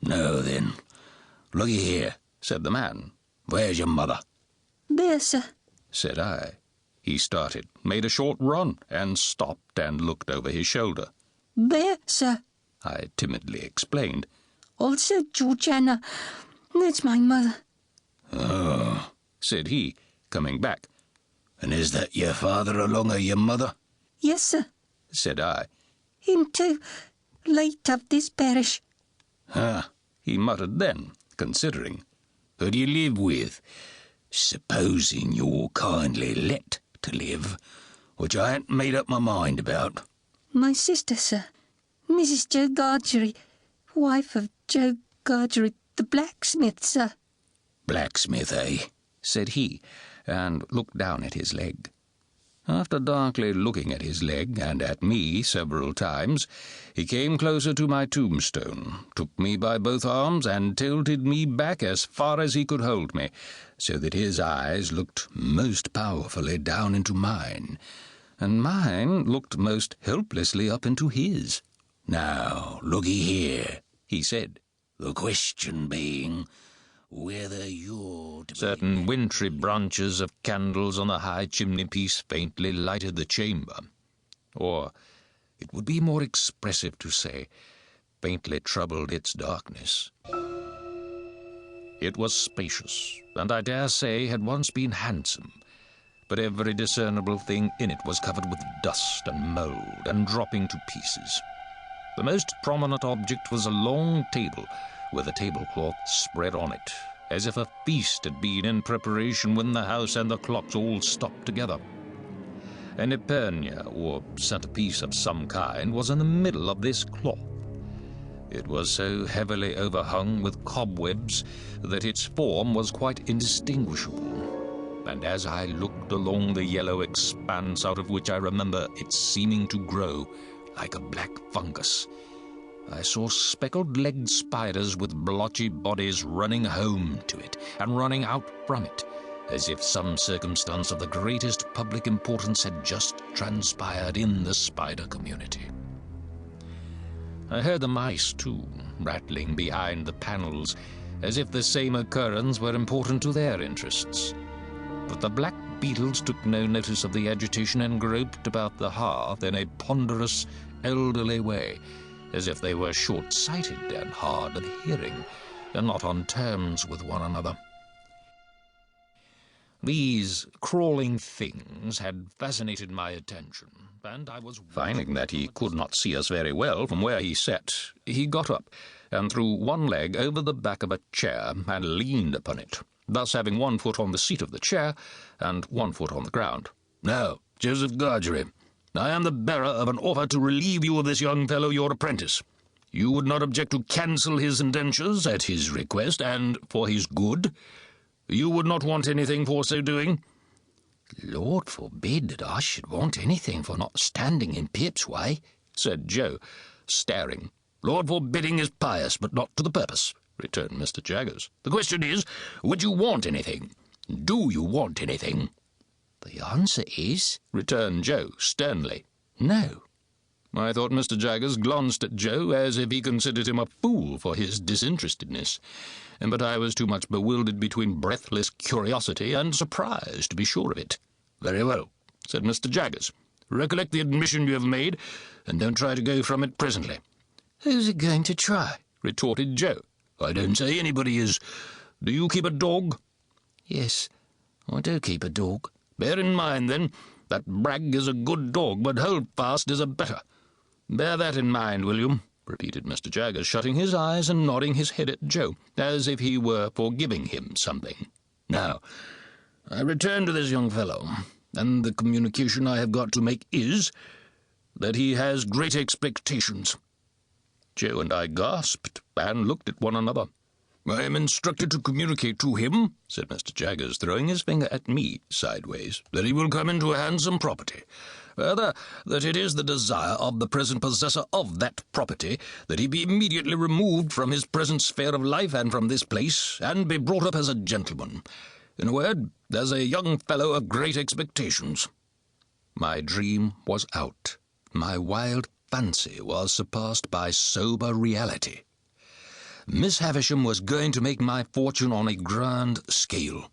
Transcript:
"No, then. Looky here," said the man. "Where's your mother?" "There, sir," said I. He started, made a short run, and stopped and looked over his shoulder. "There, sir," I timidly explained. "Also Georgiana. That's my mother." "Oh," said he, coming back. "And is that your father along of your mother?" "Yes, sir," said I. "Him too. Late of this parish." "Ah," he muttered then, considering. "Who do you live with? Supposing you're kindly let to live, which I ain't made up my mind about." "My sister, sir. Mrs. Joe Gargery, wife of Joe Gargery, the blacksmith, sir." "Blacksmith, eh?" said he, and looked down at his leg. After darkly looking at his leg and at me several times, he came closer to my tombstone, took me by both arms, and tilted me back as far as he could hold me, so that his eyes looked most powerfully down into mine, and mine looked most helplessly up into his. "Now, looky here," he said, "the question being whether you're to..." Certain wintry branches of candles on the high chimney-piece faintly lighted the chamber. Or, it would be more expressive to say, faintly troubled its darkness. It was spacious, and I dare say had once been handsome, but every discernible thing in it was covered with dust and mould and dropping to pieces. The most prominent object was a long table, with a tablecloth spread on it, as if a feast had been in preparation when the house and the clocks all stopped together. An epergne, or centrepiece of some kind, was in the middle of this cloth. It was so heavily overhung with cobwebs that its form was quite indistinguishable, and as I looked along the yellow expanse out of which I remember it seeming to grow like a black fungus, I saw speckled-legged spiders with blotchy bodies running home to it and running out from it, as if some circumstance of the greatest public importance had just transpired in the spider community. I heard the mice, too, rattling behind the panels, as if the same occurrence were important to their interests. But the black beetles took no notice of the agitation and groped about the hearth in a ponderous, elderly way, as if they were short-sighted and hard of hearing, and not on terms with one another. These crawling things had fascinated my attention, and I was... Finding that he could not see us very well from where he sat, he got up and threw one leg over the back of a chair and leaned upon it, thus having one foot on the seat of the chair and one foot on the ground. "Now, Joseph Gargery, I am the bearer of an offer to relieve you of this young fellow, your apprentice. You would not object to cancel his indentures at his request, and for his good? You would not want anything for so doing?" "Lord forbid that I should want anything for not standing in Pip's way," said Joe, staring. "Lord forbidding is pious, but not to the purpose," returned Mr. Jaggers. "The question is, would you want anything? Do you want anything?" "The answer is," returned Joe sternly, "no." I thought Mr. Jaggers glanced at Joe as if he considered him a fool for his disinterestedness, but I was too much bewildered between breathless curiosity and surprise to be sure of it. "Very well," said Mr. Jaggers. "Recollect the admission you have made, and don't try to go from it presently." "Who's it going to try?" retorted Joe. "I don't say anybody is. Do you keep a dog?" "Yes, I do keep a dog." "Bear in mind, then, that Bragg is a good dog, but Holdfast is a better. Bear that in mind, will you?" repeated Mr. Jaggers, shutting his eyes and nodding his head at Joe, as if he were forgiving him something. "Now, I return to this young fellow, and the communication I have got to make is that he has great expectations." Joe and I gasped and looked at one another. "I am instructed to communicate to him," said Mr. Jaggers, throwing his finger at me sideways, "that he will come into a handsome property. Further, that it is the desire of the present possessor of that property that he be immediately removed from his present sphere of life and from this place, and be brought up as a gentleman. In a word, as a young fellow of great expectations." My dream was out. My wild fancy was surpassed by sober reality. Miss Havisham was going to make my fortune on a grand scale.